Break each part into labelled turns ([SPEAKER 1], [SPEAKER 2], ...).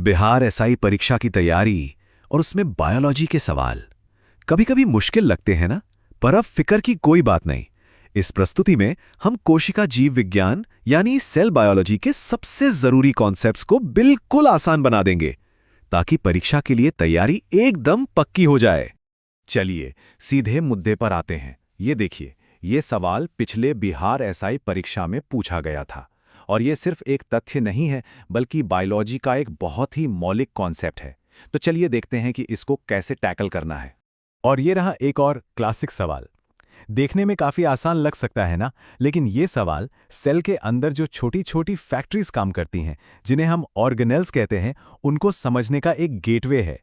[SPEAKER 1] Bihar SI परीक्षा की तैयारी और उसमें बायोलॉजी के सवाल कभी कभी मुश्किल लगते हैं ना, पर अब फिक्र की कोई बात नहीं। इस प्रस्तुति में हम कोशिका जीव विज्ञान यानी सेल बायोलॉजी के सबसे जरूरी कॉन्सेप्ट्स को बिल्कुल आसान बना देंगे, ताकि परीक्षा के लिए तैयारी एकदम पक्की हो जाए।
[SPEAKER 2] चलिए सीधे मुद्दे पर आते हैं। ये देखिए, ये सवाल पिछले बिहार एसआई परीक्षा में पूछा गया था और ये सिर्फ एक तथ्य नहीं है, बल्कि बायोलॉजी का एक बहुत ही मौलिक कॉन्सेप्ट है। तो चलिए देखते हैं कि इसको कैसे टैकल करना है।
[SPEAKER 3] और ये रहा एक और क्लासिक सवाल। देखने में काफी आसान लग सकता है ना, लेकिन ये सवाल सेल के अंदर जो छोटी छोटी फैक्ट्रीज काम करती हैं, जिन्हें हम ऑर्गेनेल्स कहते हैं, उनको समझने का एक गेटवे है।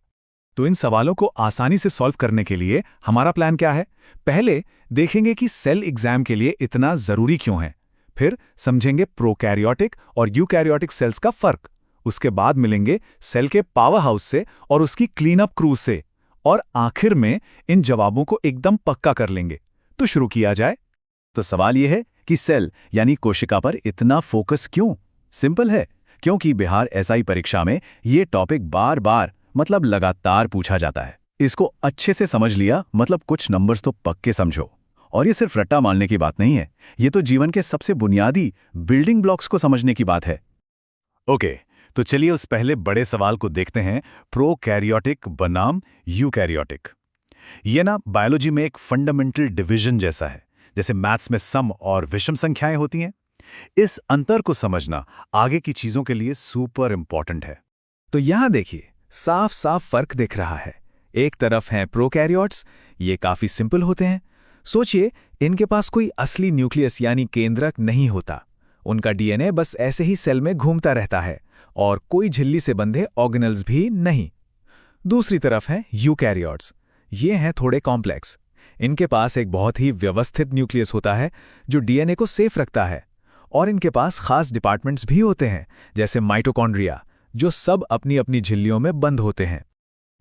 [SPEAKER 3] तो इन सवालों को आसानी से सॉल्व करने के लिए हमारा प्लान क्या है? पहले देखेंगे कि सेल एग्जाम के लिए इतना जरूरी क्यों है। फिर समझेंगे प्रोकैरियोटिक और यूकैरियोटिक सेल्स का फर्क। उसके बाद मिलेंगे सेल के पावर हाउस से और उसकी क्लीन अप क्रूज से। और आखिर में इन जवाबों को एकदम पक्का कर लेंगे। तो शुरू किया जाए।
[SPEAKER 1] तो सवाल यह है कि सेल यानी कोशिका पर इतना फोकस क्यों? सिंपल है, क्योंकि बिहार एसआई परीक्षा में ये टॉपिक बार बार मतलब लगातार पूछा जाता है। इसको अच्छे से समझ लिया मतलब कुछ नंबर्स तो पक्के समझो। और ये सिर्फ रट्टा मारने की बात नहीं है, ये तो जीवन के सबसे बुनियादी बिल्डिंग ब्लॉक्स को समझने की बात है।
[SPEAKER 3] ओके, तो चलिए उस पहले बड़े सवाल को देखते हैं, प्रोकैरियोटिक बनाम यूकैरियोटिक। ये ना बायोलॉजी में एक फंडामेंटल डिवीजन जैसा है, जैसे मैथ्स में सम और विषम संख्याएं होती हैं। इस अंतर को समझना आगे की चीजों के लिए सुपर इंपॉर्टेंट है।
[SPEAKER 4] तो यहां देखिए, साफ साफ फर्क दिख रहा है। एक तरफ हैं प्रोकैरियोट्स, ये काफी सिंपल होते हैं। सोचिए, इनके पास कोई असली न्यूक्लियस यानी केंद्रक नहीं होता। उनका डीएनए बस ऐसे ही सेल में घूमता रहता है और कोई झिल्ली से बंधे ऑर्गेनेल्स भी नहीं। दूसरी तरफ हैं यूकैरियोट्स। ये हैं थोड़े कॉम्प्लेक्स। इनके पास एक बहुत ही व्यवस्थित न्यूक्लियस होता है जो डीएनए को सेफ रखता है। और इनके पास खास डिपार्टमेंट्स भी होते हैं, जैसे माइटोकॉन्ड्रिया, जो सब अपनी अपनी झिल्लियों में बंद होते हैं।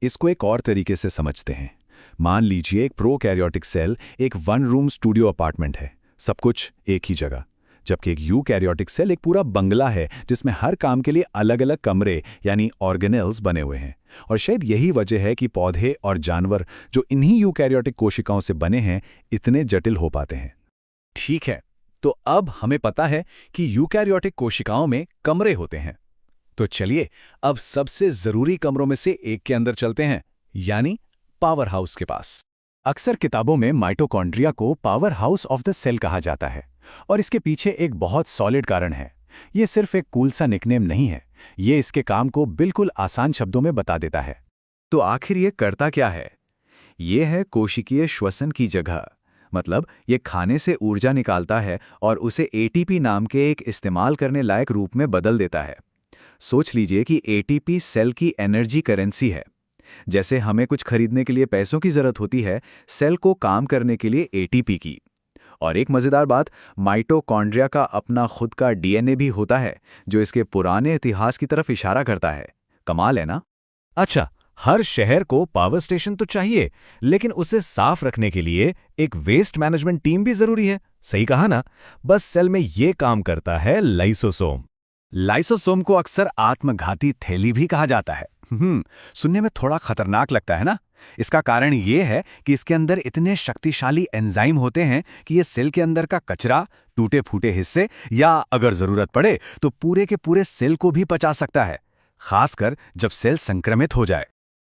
[SPEAKER 1] इसको एक और तरीके से समझते हैं। मान लीजिए एक प्रोकैरियोटिक सेल एक वन रूम स्टूडियो अपार्टमेंट है, सब कुछ एक ही जगह। जबकि एक यूकैरियोटिक सेल एक पूरा बंगला है, जिसमें हर काम के लिए अलग अलग कमरे यानी ऑर्गेनेल्स बने हुए हैं। और शायद यही वजह है कि पौधे और जानवर जो इन्हीं यूकैरियोटिक कोशिकाओं से बने हैं, इतने जटिल हो पाते हैं।
[SPEAKER 3] ठीक है, तो अब हमें पता है कि यूकैरियोटिक कोशिकाओं में कमरे होते हैं। तो चलिए अब सबसे जरूरी कमरों में से एक के अंदर चलते हैं, यानी पावर हाउस के पास। अक्सर किताबों में माइटोकॉन्ड्रिया को power house of the cell कहा जाता है, और इसके पीछे एक बहुत सॉलिड कारण है। ये सिर्फ एक कूल सा निकनेम नहीं है, ये इसके काम को बिल्कुल आसान शब्दों में बता देता है।
[SPEAKER 1] तो आखिर ये करता क्या है? ये है कोशिकीय श्वसन की जगह। मतलब ये खाने से ऊर्जा निकालता है और उसे एटीपी नाम के एक इस्तेमाल करने लायक रूप में बदल देता है। सोच लीजिए कि एटीपी सेल की एनर्जी करेंसी है। जैसे हमें कुछ खरीदने के लिए पैसों की जरूरत होती है, सेल को काम करने के लिए एटीपी की। और एक मजेदार बात, माइटोकॉन्ड्रिया का अपना खुद का डीएनए भी होता है, जो इसके पुराने इतिहास की तरफ इशारा करता है। कमाल है ना?
[SPEAKER 3] अच्छा, हर शहर को पावर स्टेशन तो चाहिए, लेकिन उसे साफ रखने के लिए एक वेस्ट मैनेजमेंट टीम भी जरूरी है। सही कहा ना? बस सेल में ये काम करता है लाइसोसोम।
[SPEAKER 4] लाइसोसोम को अक्सर आत्मघाती थैली भी कहा जाता है। सुनने में थोड़ा खतरनाक लगता है ना? इसका कारण ये है कि इसके अंदर इतने शक्तिशाली एंजाइम होते हैं कि ये सेल के अंदर का कचरा, टूटे फूटे हिस्से या अगर जरूरत पड़े तो पूरे के पूरे सेल को भी पचा सकता है, खासकर जब सेल संक्रमित हो जाए।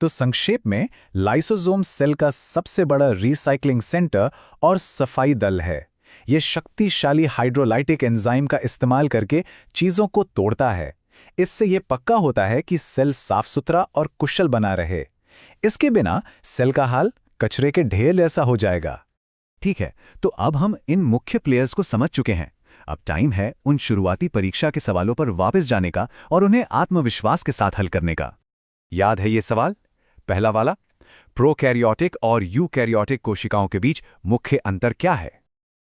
[SPEAKER 4] तो संक्षेप में, लाइसोसोम सेल का सबसे बड़ा रिसाइकलिंग सेंटर और सफाई दल है। ये शक्तिशाली हाइड्रोलाइटिक एंजाइम का इस्तेमाल करके चीजों को तोड़ता है। इससे यह पक्का होता है कि सेल साफ सुथरा और कुशल बना रहे। इसके बिना सेल का हाल कचरे के ढेर जैसा हो जाएगा।
[SPEAKER 1] ठीक है, तो अब हम इन मुख्य प्लेयर्स को समझ चुके हैं। अब टाइम है उन शुरुआती परीक्षा के सवालों पर वापस जाने का और उन्हें आत्मविश्वास के साथ हल करने का।
[SPEAKER 3] याद है ये सवाल? पहला वाला, प्रोकैरियोटिक और यूकैरियोटिक कोशिकाओं के बीच मुख्य अंतर क्या है?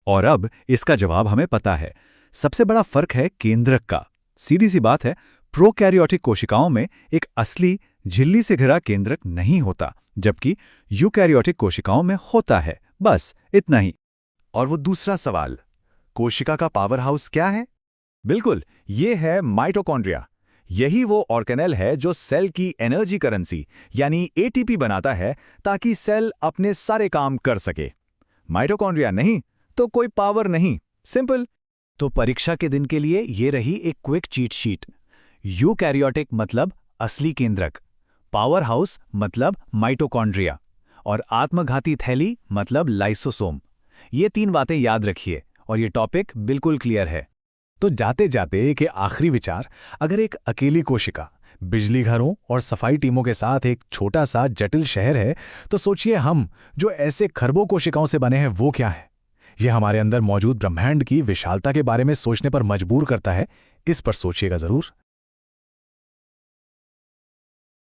[SPEAKER 1] और अब इसका जवाब हमें पता है। सबसे बड़ा फर्क है केंद्रक का। सीधी सी बात है, प्रोकैरियोटिक कोशिकाओं में एक असली झिल्ली से घिरा केंद्रक नहीं होता, जबकि यूकैरियोटिक कोशिकाओं में होता है। बस इतना ही।
[SPEAKER 3] और वो दूसरा सवाल, कोशिका का पावर हाउस क्या है? बिल्कुल, ये है माइटोकॉन्ड्रिया।
[SPEAKER 1] यही वो ऑर्गेनेल है जो सेल की एनर्जी करेंसी यानी एटीपी बनाता है ताकि सेल अपने सारे काम कर सके। माइटोकॉन्ड्रिया नहीं तो कोई पावर नहीं, सिंपल।
[SPEAKER 4] तो परीक्षा के दिन के लिए ये रही एक क्विक चीट शीट। यूकैरियोटिक मतलब असली केंद्रक, पावर हाउस मतलब माइटोकॉन्ड्रिया और आत्मघाती थैली मतलब लाइसोसोम। ये 3 बातें याद रखिए और ये टॉपिक बिल्कुल क्लियर है।
[SPEAKER 3] तो जाते जाते के आखिरी विचार, अगर एक अकेली कोशिका बिजली घरों और सफाई टीमों के साथ एक छोटा सा जटिल शहर है, तो सोचिए हम जो ऐसे खरबों कोशिकाओं से बने हैं वो क्या है। यह हमारे अंदर मौजूद ब्रह्मांड की विशालता के बारे में सोचने पर मजबूर करता है। इस पर सोचिएगा जरूर।